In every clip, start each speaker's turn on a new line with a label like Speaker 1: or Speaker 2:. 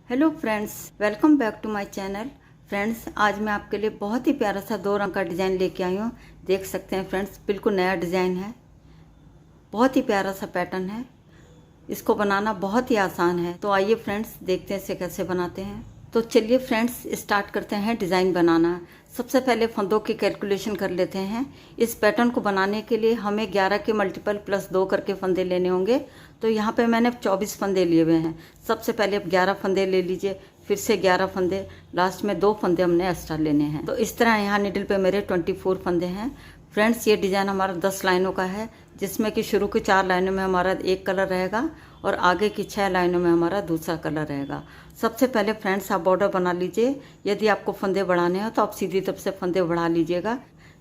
Speaker 1: Hello friends, welcome back to my channel. Friends, आज मैं आपके लिए बहुत ही प्यारा सा 2 रंग का डिज़ाइन लेके आई हूँ। देख सकते हैं फ्रेंड्स, बिल्कुल नया डिज़ाइन है। बहुत ही प्यारा सा पैटर्न है। इसको बनाना बहुत ही आसान है। तो आइए फ्रेंड्स, देखते हैं इसे कैसे बनाते हैं। तो चलिए फ्रेंड्स, स्टार्ट करते हैं डिज़ाइन बनाना। सबसे पहले फंदों की कैलकुलेशन कर लेते हैं। इस पैटर्न को बनाने के लिए हमें 11 के मल्टीपल प्लस 2 करके फंदे लेने होंगे। तो यहाँ पे मैंने 24 फंदे लिए हुए हैं। सबसे पहले आप 11 फंदे ले लीजिए, फिर से 11 फंदे, लास्ट में 2 फंदे हमने एक्स्ट्रा लेने हैं। तो इस तरह यहाँ निडल पे मेरे 24 फंदे हैं। फ्रेंड्स, ये डिज़ाइन हमारा 10 लाइनों का है, जिसमें कि शुरू की 4 लाइनों में हमारा एक कलर रहेगा और आगे की 6 लाइनों में हमारा दूसरा कलर रहेगा। सबसे पहले फ्रेंड्स, आप बॉर्डर बना लीजिए। यदि आपको फंदे बढ़ाने हो तो आप सीधी तरफ से फंदे बढ़ा लीजिएगा,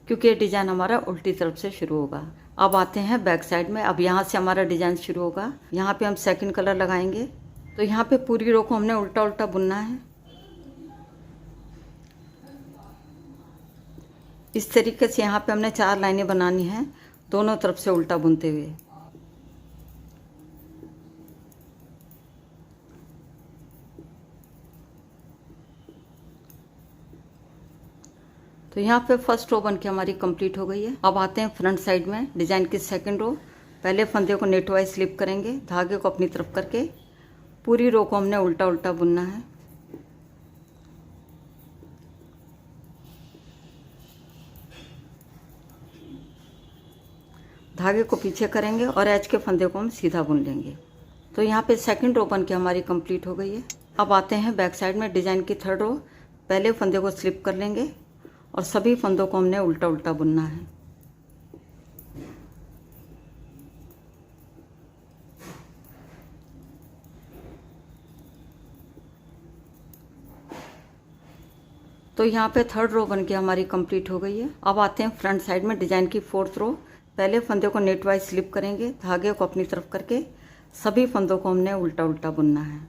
Speaker 1: क्योंकि ये डिज़ाइन हमारा उल्टी तरफ से शुरू होगा। अब आते हैं बैक साइड में। अब यहाँ से हमारा डिज़ाइन शुरू होगा। यहाँ पे हम सेकंड कलर लगाएंगे। तो यहाँ पे पूरी रो को हमने उल्टा उल्टा बुनना है। इस तरीके से यहाँ पे हमने 4 लाइनें बनानी हैं, दोनों तरफ से उल्टा बुनते हुए। तो यहाँ पे फर्स्ट रो बन के हमारी कंप्लीट हो गई है। अब आते हैं फ्रंट साइड में, डिज़ाइन की सेकंड रो। पहले फंदे को नेट वाइज स्लिप करेंगे, धागे को अपनी तरफ करके पूरी रो को हमने उल्टा उल्टा बुनना है। धागे को पीछे करेंगे और एज के फंदे को हम सीधा बुन लेंगे। तो यहाँ पे सेकंड रो बन के हमारी कंप्लीट हो गई है। अब आते हैं बैक साइड में, डिज़ाइन की थर्ड रो। पहले फंदे को स्लिप कर लेंगे और सभी फंदों को हमने उल्टा उल्टा बुनना है। तो यहाँ पे थर्ड रो बन के हमारी कंप्लीट हो गई है। अब आते हैं फ्रंट साइड में, डिज़ाइन की फोर्थ रो। पहले फंदे को नेट वाइज स्लिप करेंगे, धागे को अपनी तरफ करके सभी फंदों को हमने उल्टा उल्टा बुनना है।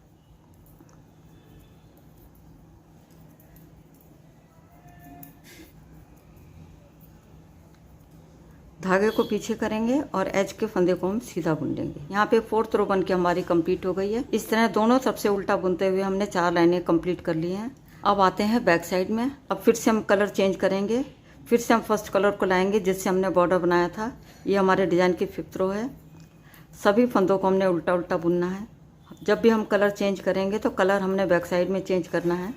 Speaker 1: धागे को पीछे करेंगे और एज के फंदे को हम सीधा बुन लेंगे। यहाँ पे फोर्थ रो बन के हमारी कंप्लीट हो गई है। इस तरह दोनों तरफ से उल्टा बुनते हुए हमने 4 लाइनें कंप्लीट कर ली हैं। अब आते हैं बैक साइड में। अब फिर से हम कलर चेंज करेंगे। फिर से हम फर्स्ट कलर को लाएंगे जिससे हमने बॉर्डर बनाया था। ये हमारे डिज़ाइन की 5th रो है। सभी फंदों को हमने उल्टा उल्टा बुनना है। जब भी हम कलर चेंज करेंगे तो कलर हमने बैक साइड में चेंज करना है।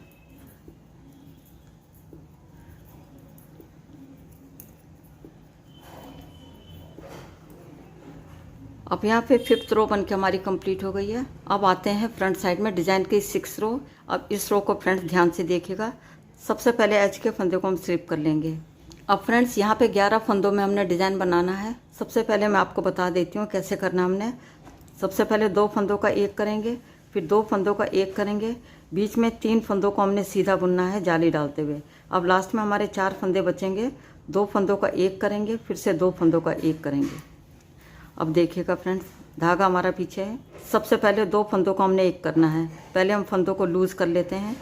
Speaker 1: अब यहाँ पे 5th रो बन के हमारी कंप्लीट हो गई है। अब आते हैं फ्रंट साइड में, डिज़ाइन की 6th रो। अब इस रो को फ्रेंड्स ध्यान से देखिएगा। सबसे पहले एज के फंदे को हम स्लिप कर लेंगे। अब फ्रेंड्स, यहाँ पे 11 फंदों में हमने डिज़ाइन बनाना है। सबसे पहले मैं आपको बता देती हूँ कैसे करना हमने। सबसे पहले 2 फंदों का एक करेंगे, फिर 2 फंदों का एक करेंगे, बीच में 3 फंदों को हमने सीधा बुनना है जाली डालते हुए। अब लास्ट में हमारे 4 फंदे बचेंगे। 2 फंदों का एक करेंगे, फिर से 2 फंदों का एक करेंगे। अब देखिएगा फ्रेंड्स, धागा हमारा पीछे है। सबसे पहले 2 फंदों को हमने एक करना है। पहले हम फंदों को लूज़ कर लेते हैं।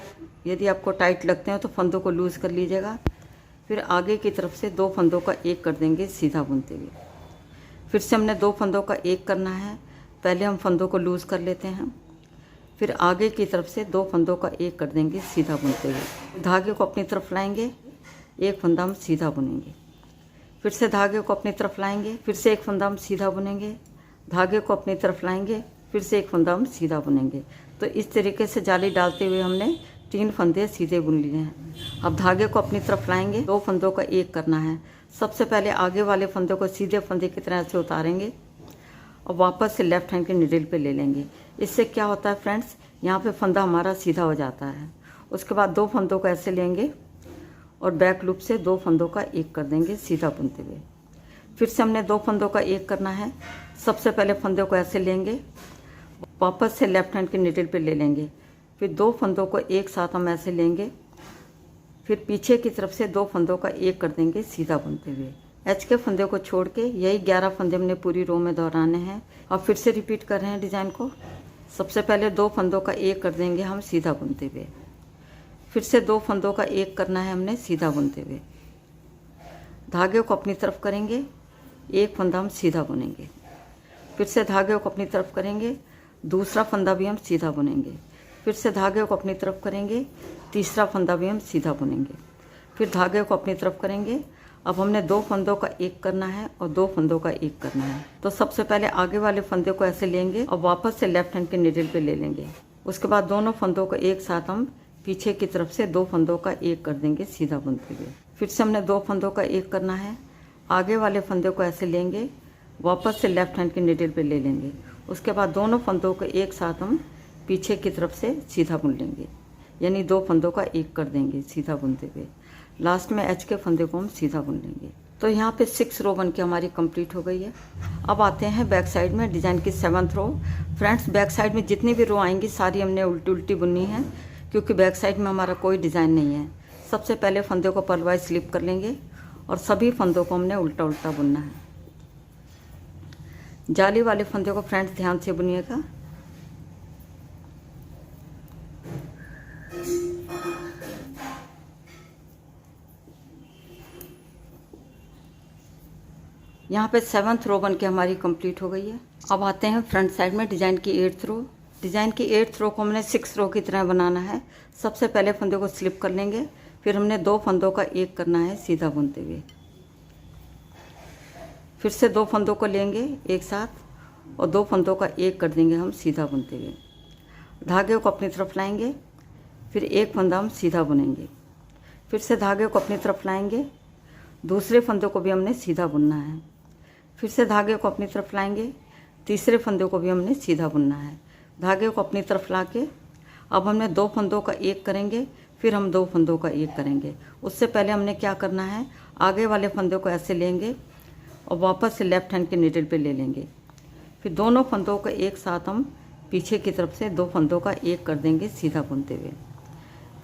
Speaker 1: यदि आपको टाइट लगते हैं तो फंदों को लूज़ कर लीजिएगा। फिर आगे की तरफ से 2 फंदों का एक कर देंगे सीधा बुनते हुए। फिर से हमने 2 फंदों का एक करना है। पहले हम फंदों को लूज़ कर लेते हैं, फिर आगे की तरफ से 2 फंदों का एक कर देंगे सीधा बुनते हुए। धागे को अपनी तरफ लाएंगे, एक फंदा हम सीधा बुनेंगे। फिर से धागे को अपनी तरफ लाएंगे, फिर से एक फंदा हम सीधा बुनेंगे। धागे को अपनी तरफ लाएंगे, फिर से एक फंदा हम सीधा बुनेंगे। तो इस तरीके से जाली डालते हुए हमने 3 फंदे सीधे बुन लिए हैं। अब धागे को अपनी तरफ लाएंगे, 2 फंदों का एक करना है। सबसे पहले आगे वाले फंदे को सीधे फंदे की तरह से उतारेंगे और वापस से लेफ्ट हैंड के निडल पे ले लेंगे। इससे क्या होता है फ्रेंड्स, यहाँ पे फंदा हमारा सीधा हो जाता है। उसके बाद 2 फंदों को ऐसे लेंगे और बैक लूप से 2 फंदों का एक कर देंगे सीधा बुनते हुए। फिर से हमने 2 फंदों का एक करना है। सबसे पहले फंदे को ऐसे लेंगे, वापस से लेफ्ट हैंड के निडल पे ले लेंगे। फिर 2 फंदों को एक साथ हम ऐसे लेंगे, फिर पीछे की तरफ से 2 फंदों का एक कर देंगे सीधा बुनते हुए। एच के फंदे को छोड़ के यही 11 फंदे हमने पूरी रो में दोहराने हैं। अब फिर से रिपीट कर रहे हैं डिज़ाइन को। सबसे पहले 2 फंदों का एक कर देंगे हम सीधा बुनते हुए। फिर से 2 फंदों का एक करना है हमने सीधा बुनते हुए। धागे को अपनी तरफ करेंगे, एक फंदा हम सीधा बुनेंगे। फिर से धागे को अपनी तरफ करेंगे, दूसरा फंदा भी हम सीधा बुनेंगे। फिर से धागे को अपनी तरफ करेंगे, तीसरा फंदा भी हम सीधा बुनेंगे, फिर धागे को अपनी तरफ करेंगे। अब हमने 2 फंदों का एक करना है और 2 फंदों का एक करना है। तो सबसे पहले आगे वाले फंदे को ऐसे लेंगे और वापस से लेफ्ट हैंड के नीडल पे ले लेंगे। उसके बाद दोनों फंदों को एक साथ हम पीछे की तरफ से 2 फंदों का एक कर देंगे सीधा बुनते हुए। फिर से हमने 2 फंदों का एक करना है, आगे वाले फंदे को ऐसे लेंगे, वापस से लेफ्ट हैंड के नीडल पे ले लेंगे। उसके बाद दोनों फंदों को एक साथ हम पीछे की तरफ से सीधा बुन लेंगे, यानी 2 फंदों का एक कर देंगे सीधा बुनते हुए। लास्ट में एच के फंदे को हम सीधा बुन लेंगे। तो यहाँ पे 6 रो बन के हमारी कंप्लीट हो गई है। अब आते हैं बैक साइड में डिज़ाइन की 7th रो। फ्रेंड्स, बैक साइड में जितनी भी रो आएंगी सारी हमने उल्टी उल्टी बुननी है, क्योंकि बैक साइड में हमारा कोई डिज़ाइन नहीं है। सबसे पहले फंदे को पर्लवाइज स्लिप कर लेंगे और सभी फंदों को हमने उल्टा उल्टा बुनना है। जाली वाले फंदे को फ्रेंड्स ध्यान से बुनिएगा। यहाँ पे 7th रो बन के हमारी कंप्लीट हो गई है। अब आते हैं फ्रंट साइड में डिज़ाइन की 8th रो। डिज़ाइन की 8th रो को हमने 6 रो की तरह बनाना है। सबसे पहले फंदे को स्लिप कर लेंगे, फिर हमने 2 फंदों का एक करना है सीधा बुनते हुए। फिर से 2 फंदों को लेंगे एक साथ और 2 फंदों का एक कर देंगे हम सीधा बुनते हुए। धागे को अपनी तरफ लाएंगे, फिर एक फंदा हम सीधा बुनेंगे। फिर से धागे को अपनी तरफ लाएंगे, दूसरे फंदे को भी हमने सीधा बुनना है। फिर से धागे को अपनी तरफ लाएंगे, तीसरे फंदे को भी हमने सीधा बुनना है। धागे को अपनी तरफ ला के अब हमने 2 फंदों का एक करेंगे, फिर हम 2 फंदों का एक करेंगे। उससे पहले हमने क्या करना है, आगे वाले फंदे को ऐसे लेंगे और वापस से लेफ्ट हैंड के नीडल पे ले लेंगे। फिर दोनों फंदों का एक साथ हम पीछे की तरफ से 2 फंदों का एक कर देंगे सीधा बुनते हुए।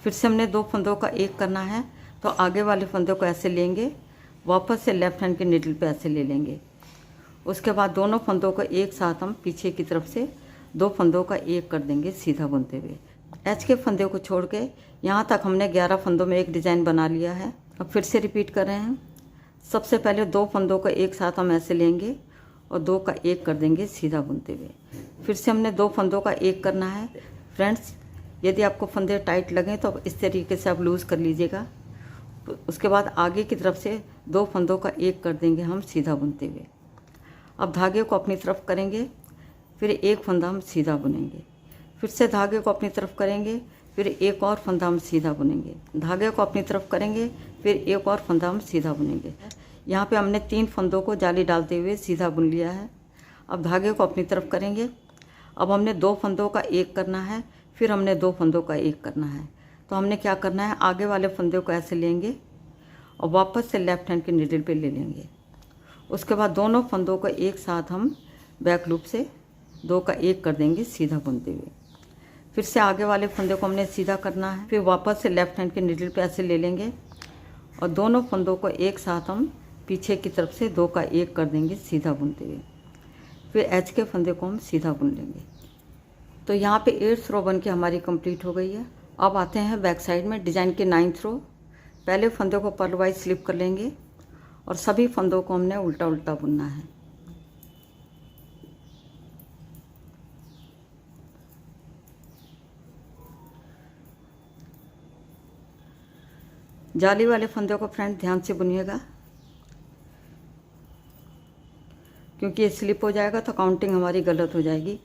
Speaker 1: फिर से हमने 2 फंदों का एक करना है, तो आगे वाले फंदे को ऐसे लेंगे, वापस से लेफ्ट हैंड के नीडल पे ऐसे ले लेंगे। उसके बाद दोनों फंदों को एक साथ हम पीछे की तरफ से 2 फंदों का एक कर देंगे सीधा बुनते हुए। एच के फंदे को छोड़ के यहाँ तक हमने 11 फंदों में एक डिज़ाइन बना लिया है। अब फिर से रिपीट कर रहे हैं। सबसे पहले 2 फंदों को एक साथ हम ऐसे लेंगे और 2 का एक कर देंगे सीधा बुनते हुए। फिर से हमने 2 फंदों का एक करना है। फ्रेंड्स, यदि आपको फंदे टाइट लगें तो इस तरीके से आप लूज़ कर लीजिएगा। उसके बाद आगे की तरफ से 2 फंदों का एक कर देंगे हम सीधा बुनते हुए। अब धागे को अपनी तरफ करेंगे, फिर एक फंदा हम सीधा बुनेंगे। फिर से धागे को अपनी तरफ करेंगे, फिर एक और फंदा हम सीधा बुनेंगे। धागे को अपनी तरफ करेंगे, फिर एक और फंदा हम सीधा बुनेंगे। यहाँ पे हमने 3 फंदों को जाली डालते हुए सीधा बुन लिया है। अब धागे को अपनी तरफ करेंगे। अब हमने 2 फंदों का एक करना है, फिर हमने 2 फंदों का एक करना है। तो हमने क्या करना है, आगे वाले फंदे को ऐसे लेंगे और वापस से लेफ्ट हैंड के नीडल पे ले लेंगे। उसके बाद दोनों फंदों को एक साथ हम बैक लूप से 2 का एक कर देंगे सीधा बुनते हुए। फिर से आगे वाले फंदे को हमने सीधा करना है, फिर वापस से लेफ्ट हैंड के नीडल पे ऐसे ले लेंगे और दोनों फंदों को एक साथ हम पीछे की तरफ से 2 का एक कर देंगे सीधा बुनते हुए। फिर एच के फंदे को हम सीधा बुन लेंगे। तो यहाँ पे 8th रो बन के हमारी कंप्लीट हो गई है। अब आते हैं बैक साइड में डिज़ाइन के 9th रो। पहले फंदे को पर्लवाइज स्लिप कर लेंगे और सभी फंदों को हमने उल्टा उल्टा बुनना है। जाली वाले फंदे को फ्रेंड ध्यान से बुनिएगा, क्योंकि ये स्लिप हो जाएगा तो काउंटिंग हमारी गलत हो जाएगी।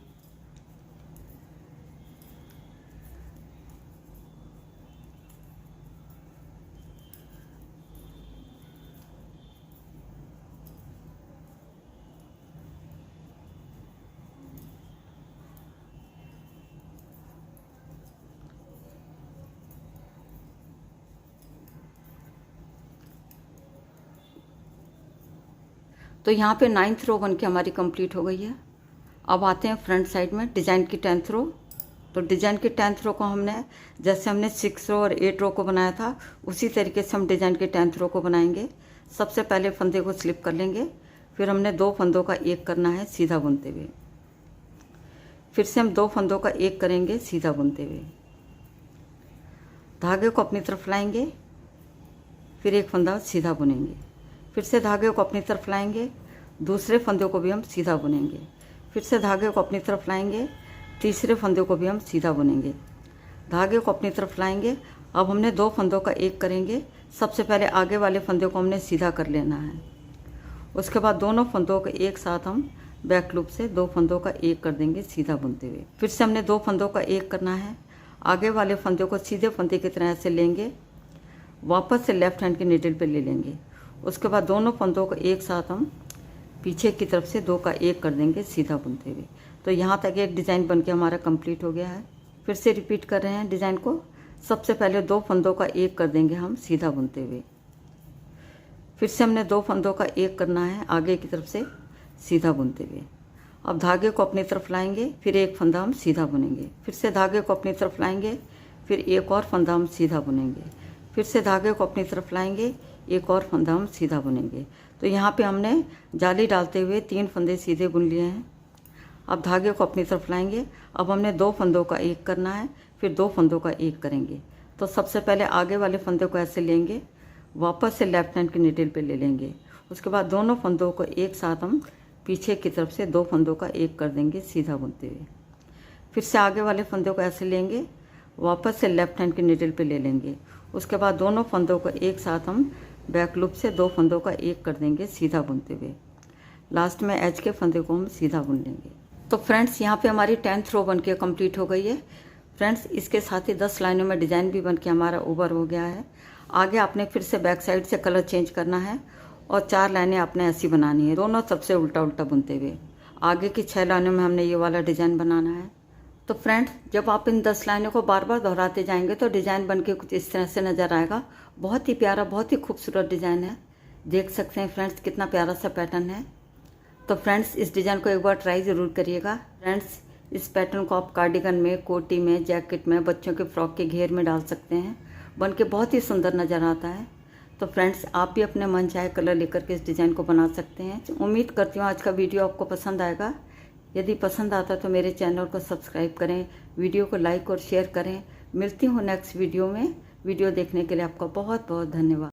Speaker 1: तो यहाँ पे 9th रो बन के हमारी कंप्लीट हो गई है। अब आते हैं फ्रंट साइड में डिज़ाइन की 10th रो। तो डिज़ाइन की 10th रो को हमने जैसे हमने 6 रो और 8 रो को बनाया था उसी तरीके से हम डिज़ाइन की 10th रो को बनाएंगे। सबसे पहले फंदे को स्लिप कर लेंगे, फिर हमने 2 फंदों का एक करना है सीधा बुनते हुए। फिर से हम 2 फंदों का एक करेंगे सीधा बुनते हुए। धागे को अपनी तरफ लाएंगे, फिर एक फंदा सीधा बुनेंगे। फिर से धागे को अपनी तरफ लाएंगे, दूसरे फंदे को भी हम सीधा बुनेंगे। फिर से धागे को अपनी तरफ लाएंगे, तीसरे फंदे को भी हम सीधा बुनेंगे। धागे को अपनी तरफ लाएंगे। अब हमने 2 फंदों का एक करेंगे। सबसे पहले आगे वाले फंदे को हमने सीधा कर लेना है। उसके बाद दोनों फंदों को एक साथ हम बैक लूप से 2 फंदों का एक कर देंगे सीधा बुनते हुए। फिर से हमने 2 फंदों का एक करना है। आगे वाले फंदे को सीधे फंदे की तरह से लेंगे, वापस से लेफ्ट हैंड की नीडल पे ले लेंगे। उसके बाद दोनों फंदों को एक साथ हम पीछे की तरफ से 2 का एक कर देंगे सीधा बुनते हुए। तो यहाँ तक एक डिज़ाइन बनके हमारा कंप्लीट हो गया है। फिर से रिपीट कर रहे हैं डिज़ाइन को। सबसे पहले 2 फंदों का एक कर देंगे हम सीधा बुनते हुए। फिर से हमने 2 फंदों का एक करना है आगे की तरफ से सीधा बुनते हुए। अब धागे को अपनी तरफ लाएंगे, फिर एक फंदा हम सीधा बुनेंगे। फिर से धागे को अपनी तरफ लाएंगे, फिर एक और फंदा हम सीधा बुनेंगे। फिर से धागे को अपनी तरफ लाएंगे, एक और फंदा हम सीधा बुनेंगे। तो यहाँ पे हमने जाली डालते हुए 3 फंदे सीधे बुन लिए हैं। अब धागे को अपनी तरफ लाएंगे। अब हमने 2 फंदों का एक करना है, फिर 2 फंदों का एक करेंगे। तो सबसे पहले आगे वाले फंदे को ऐसे लेंगे, वापस से लेफ्ट हैंड की नीडल पे ले लेंगे। उसके बाद दोनों फंदों को एक साथ हम पीछे की तरफ से 2 फंदों का एक कर देंगे सीधा बुनते हुए। फिर से आगे वाले फंदों को ऐसे लेंगे, वापस से लेफ्ट हैंड की नीडल पे ले लेंगे। उसके बाद दोनों फंदों को एक साथ हम बैक लूप से 2 फंदों का एक कर देंगे सीधा बुनते हुए। लास्ट में एज के फंदे को हम सीधा बुन लेंगे। तो फ्रेंड्स, यहाँ पे हमारी 10th रो बनके कंप्लीट हो गई है। फ्रेंड्स, इसके साथ ही 10 लाइनों में डिज़ाइन भी बनके हमारा ओवर हो गया है। आगे आपने फिर से बैक साइड से कलर चेंज करना है और 4 लाइनें आपने ऐसी बनानी है, दोनों तरफ से उल्टा उल्टा बुनते हुए। आगे की 6 लाइनों में हमने ये वाला डिज़ाइन बनाना है। तो फ्रेंड्स, जब आप इन 10 लाइनों को बार बार दोहराते जाएंगे तो डिज़ाइन बनके कुछ इस तरह से नज़र आएगा। बहुत ही प्यारा, बहुत ही खूबसूरत डिज़ाइन है। देख सकते हैं फ्रेंड्स, कितना प्यारा सा पैटर्न है। तो फ्रेंड्स, इस डिज़ाइन को एक बार ट्राई ज़रूर करिएगा। फ्रेंड्स, इस पैटर्न को आप कार्डिगन में, कोटी में, जैकेट में, बच्चों के फ्रॉक के घेर में डाल सकते हैं। बनके बहुत ही सुंदर नज़र आता है। तो फ्रेंड्स, आप भी अपने मन चाहे कलर लेकर के इस डिज़ाइन को बना सकते हैं। उम्मीद करती हूँ आज का वीडियो आपको पसंद आएगा। यदि पसंद आता तो मेरे चैनल को सब्सक्राइब करें, वीडियो को लाइक और शेयर करें। मिलती हूँ नेक्स्ट वीडियो में। वीडियो देखने के लिए आपका बहुत बहुत धन्यवाद।